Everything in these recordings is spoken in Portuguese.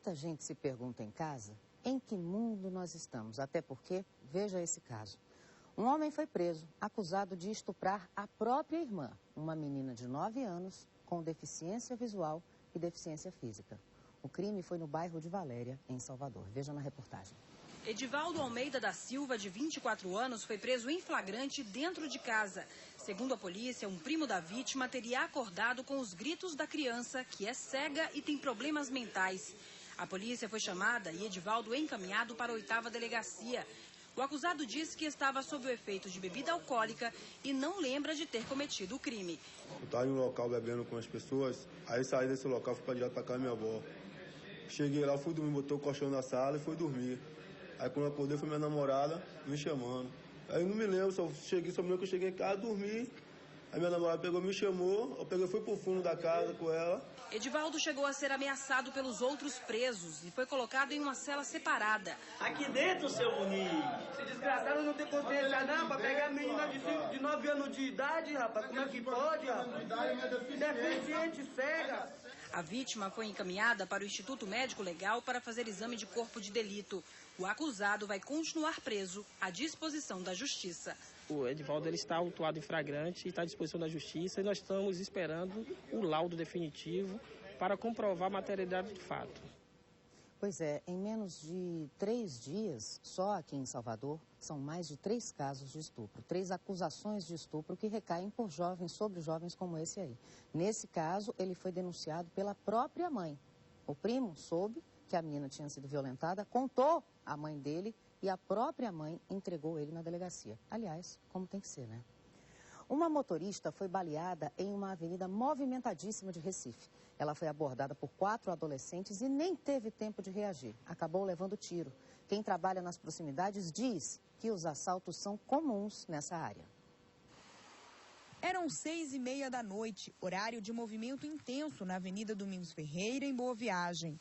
Muita gente se pergunta em casa em que mundo nós estamos, até porque, veja esse caso. Um homem foi preso, acusado de estuprar a própria irmã, uma menina de 9 anos, com deficiência visual e deficiência física. O crime foi no bairro de Valéria, em Salvador. Veja na reportagem. Edivaldo Almeida da Silva, de 24 anos, foi preso em flagrante dentro de casa. Segundo a polícia, um primo da vítima teria acordado com os gritos da criança, que é cega e tem problemas mentais. A polícia foi chamada e Edivaldo encaminhado para a 8ª delegacia. O acusado disse que estava sob o efeito de bebida alcoólica e não lembra de ter cometido o crime. Eu estava em um local bebendo com as pessoas, aí saí desse local, fui para direto para casa da minha avó. Cheguei lá, fui dormir, botou o colchão na sala e fui dormir. Aí quando eu acordei foi minha namorada me chamando. Aí eu não me lembro, só me lembro que eu cheguei em casa, dormi. Aí minha namorada pegou, me chamou, fui pro fundo da casa com ela. Edivaldo chegou a ser ameaçado pelos outros presos e foi colocado em uma cela separada. Aqui dentro, seu bonito. Esse desgraçado não tem consciência não, pra pegar a menina de 9 anos de idade, rapaz. Como é que pode, rapaz? Deficiente, cega. A vítima foi encaminhada para o Instituto Médico Legal para fazer exame de corpo de delito. O acusado vai continuar preso à disposição da Justiça. O Edivaldo ele está autuado em flagrante e está à disposição da Justiça e nós estamos esperando o laudo definitivo para comprovar a materialidade do fato. Pois é, em menos de 3 dias, só aqui em Salvador, são mais de 3 casos de estupro, 3 acusações de estupro que recaem por jovens, sobre jovens como esse aí. Nesse caso, ele foi denunciado pela própria mãe. O primo soube que a menina tinha sido violentada, contou à mãe dele e a própria mãe entregou ele na delegacia. Aliás, como tem que ser, né? Uma motorista foi baleada em uma avenida movimentadíssima de Recife. Ela foi abordada por 4 adolescentes e nem teve tempo de reagir. Acabou levando tiro. Quem trabalha nas proximidades diz que os assaltos são comuns nessa área. Eram 6h30 da noite, horário de movimento intenso na Avenida Domingos Ferreira, em Boa Viagem.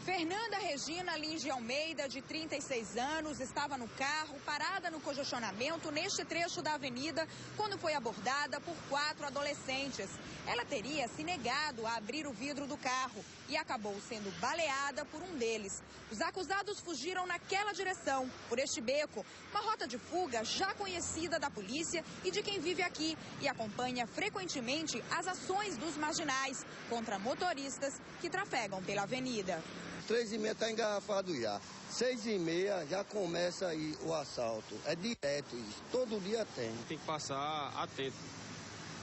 Fernanda Regina Lins de Almeida, de 36 anos, estava no carro, parada no congestionamento neste trecho da avenida, quando foi abordada por 4 adolescentes. Ela teria se negado a abrir o vidro do carro e acabou sendo baleada por um deles. Os acusados fugiram naquela direção, por este beco, uma rota de fuga já conhecida da polícia e de quem vive aqui e acompanha frequentemente as ações dos marginais contra motoristas que trafegam pela avenida. 3h30 está engarrafado já. 6h30 já começa aí o assalto. É direto isso. Todo dia tem. Tem que passar atento.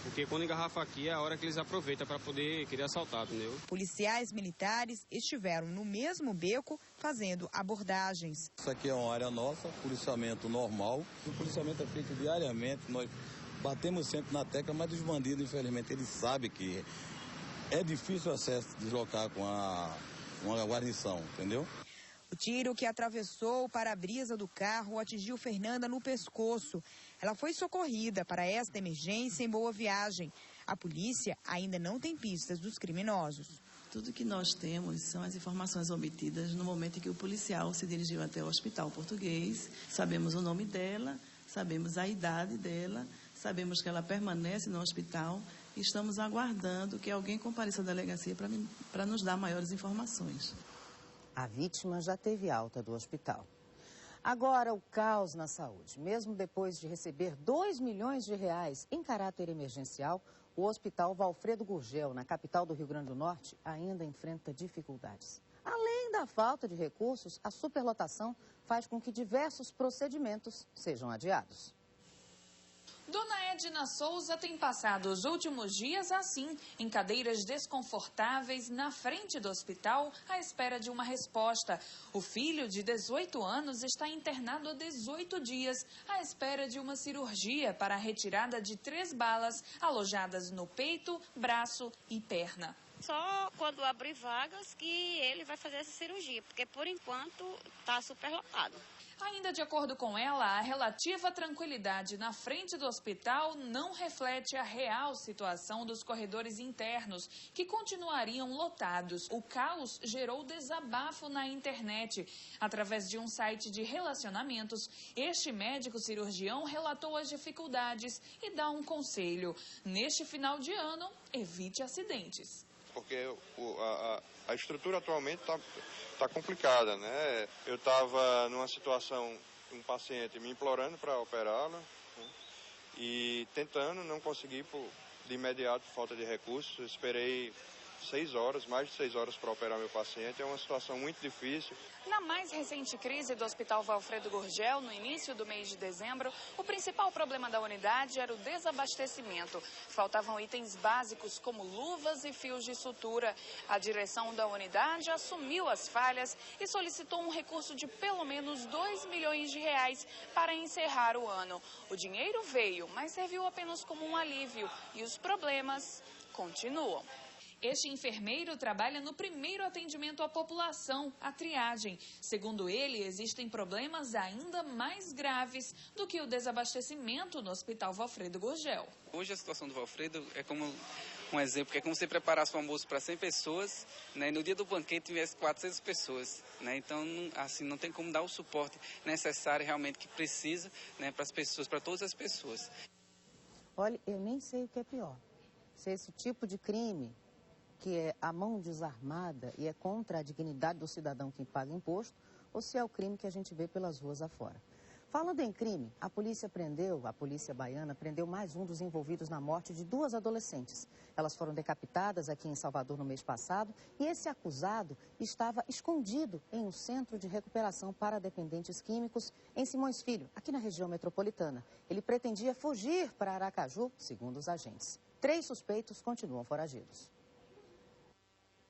Porque quando engarrafa aqui é a hora que eles aproveitam para poder querer assaltar, entendeu? Policiais militares estiveram no mesmo beco fazendo abordagens. Isso aqui é uma área nossa, policiamento normal. O policiamento é feito diariamente. Nós batemos sempre na tecla, mas os bandidos, infelizmente, eles sabem que é difícil o acesso, deslocar com uma guarnição, entendeu? O tiro que atravessou o para-brisa do carro atingiu Fernanda no pescoço. Ela foi socorrida para esta emergência em Boa Viagem. A polícia ainda não tem pistas dos criminosos. Tudo que nós temos são as informações obtidas no momento em que o policial se dirigiu até o Hospital Português. Sabemos o nome dela, sabemos a idade dela, sabemos que ela permanece no hospital e estamos aguardando que alguém compareça à delegacia para nos dar maiores informações. A vítima já teve alta do hospital. Agora, o caos na saúde. Mesmo depois de receber 2 milhões de reais em caráter emergencial, o Hospital Valfredo Gurgel, na capital do Rio Grande do Norte, ainda enfrenta dificuldades. Além da falta de recursos, a superlotação faz com que diversos procedimentos sejam adiados. Dona Edna Souza tem passado os últimos dias assim, em cadeiras desconfortáveis na frente do hospital, à espera de uma resposta. O filho, de 18 anos, está internado há 18 dias, à espera de uma cirurgia para a retirada de 3 balas alojadas no peito, braço e perna. Só quando abrir vagas que ele vai fazer essa cirurgia, porque por enquanto está superlotado. Ainda de acordo com ela, a relativa tranquilidade na frente do hospital não reflete a real situação dos corredores internos, que continuariam lotados. O caos gerou desabafo na internet. Através de um site de relacionamentos, este médico cirurgião relatou as dificuldades e dá um conselho. Neste final de ano, evite acidentes. porque a estrutura atualmente está complicada, né? Eu estava numa situação, um paciente me implorando para operá-lo, né? E tentando, não consegui de imediato, falta de recursos. Eu esperei 6 horas, mais de 6 horas para operar meu paciente. É uma situação muito difícil. Na mais recente crise do Hospital Valfredo Gurgel, no início do mês de dezembro, o principal problema da unidade era o desabastecimento. Faltavam itens básicos como luvas e fios de sutura. A direção da unidade assumiu as falhas e solicitou um recurso de pelo menos R$2 milhões para encerrar o ano. O dinheiro veio, mas serviu apenas como um alívio e os problemas continuam. Este enfermeiro trabalha no primeiro atendimento à população, a triagem. Segundo ele, existem problemas ainda mais graves do que o desabastecimento no Hospital Valfredo Gurgel. Hoje a situação do Valfredo é como um exemplo, que é como você preparasse um almoço para 100 pessoas, né, e no dia do banquete tivesse 400 pessoas. Né, então, assim, não tem como dar o suporte necessário realmente que precisa, né, para as pessoas, para todas as pessoas. Olha, eu nem sei o que é pior. Se esse tipo de crime, que é a mão desarmada e é contra a dignidade do cidadão que paga imposto, ou se é o crime que a gente vê pelas ruas afora. Falando em crime, a polícia baiana prendeu mais um dos envolvidos na morte de 2 adolescentes. Elas foram decapitadas aqui em Salvador no mês passado e esse acusado estava escondido em um centro de recuperação para dependentes químicos em Simões Filho, aqui na região metropolitana. Ele pretendia fugir para Aracaju, segundo os agentes. 3 suspeitos continuam foragidos.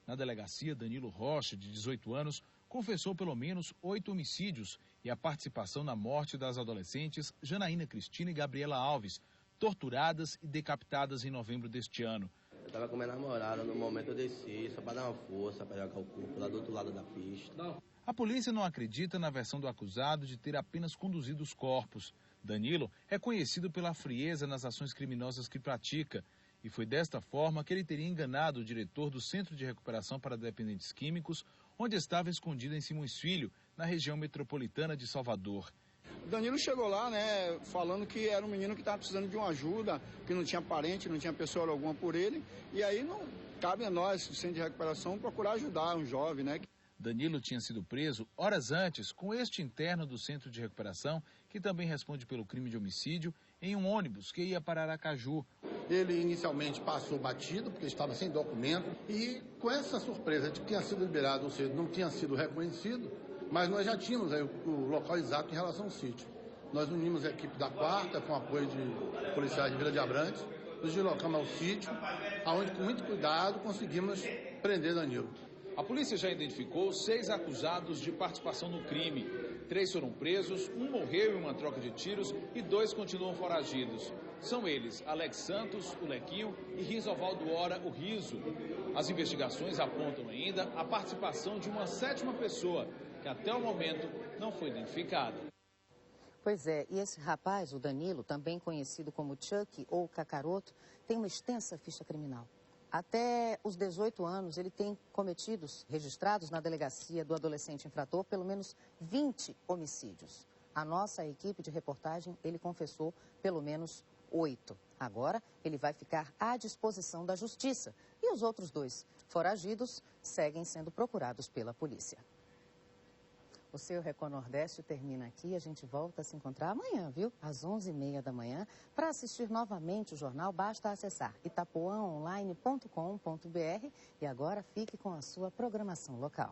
Na delegacia, Danilo Rocha, de 18 anos, confessou pelo menos 8 homicídios e a participação na morte das adolescentes Janaína Cristina e Gabriela Alves, torturadas e decapitadas em novembro deste ano. Eu estava com minha namorada, no momento eu desci, só para dar uma força, para jogar o corpo lá do outro lado da pista. A polícia não acredita na versão do acusado de ter apenas conduzido os corpos. Danilo é conhecido pela frieza nas ações criminosas que pratica. E foi desta forma que ele teria enganado o diretor do Centro de Recuperação para Dependentes Químicos, onde estava escondido em Simões Filho, na região metropolitana de Salvador. O Danilo chegou lá, né, falando que era um menino que estava precisando de uma ajuda, que não tinha parente, não tinha pessoa alguma por ele, e aí não cabe a nós, do Centro de Recuperação, procurar ajudar um jovem, né? Danilo tinha sido preso horas antes com este interno do Centro de Recuperação, que também responde pelo crime de homicídio, em um ônibus que ia para Aracaju. Ele inicialmente passou batido, porque estava sem documento, e com essa surpresa de que tinha sido liberado, ou seja, não tinha sido reconhecido, mas nós já tínhamos aí o local exato em relação ao sítio. Nós unimos a equipe da 4ª, com apoio de policiais de Vila de Abrantes, nos deslocamos ao sítio, onde com muito cuidado conseguimos prender Danilo. A polícia já identificou 6 acusados de participação no crime. 3 foram presos, 1 morreu em uma troca de tiros e 2 continuam foragidos. São eles Alex Santos, o Lequinho, e Risovaldo Ora, o Riso. As investigações apontam ainda a participação de uma 7ª pessoa, que até o momento não foi identificada. Pois é, e esse rapaz, o Danilo, também conhecido como Chuck ou Cacaroto, tem uma extensa ficha criminal. Até os 18 anos, ele tem registrados na delegacia do adolescente infrator, pelo menos 20 homicídios. A nossa equipe de reportagem, ele confessou pelo menos 8. Agora, ele vai ficar à disposição da justiça. E os outros 2 foragidos seguem sendo procurados pela polícia. O seu Record Nordeste termina aqui. A gente volta a se encontrar amanhã, viu? Às 11h30 da manhã. Para assistir novamente o jornal, basta acessar itapuãonline.com.br. E agora fique com a sua programação local.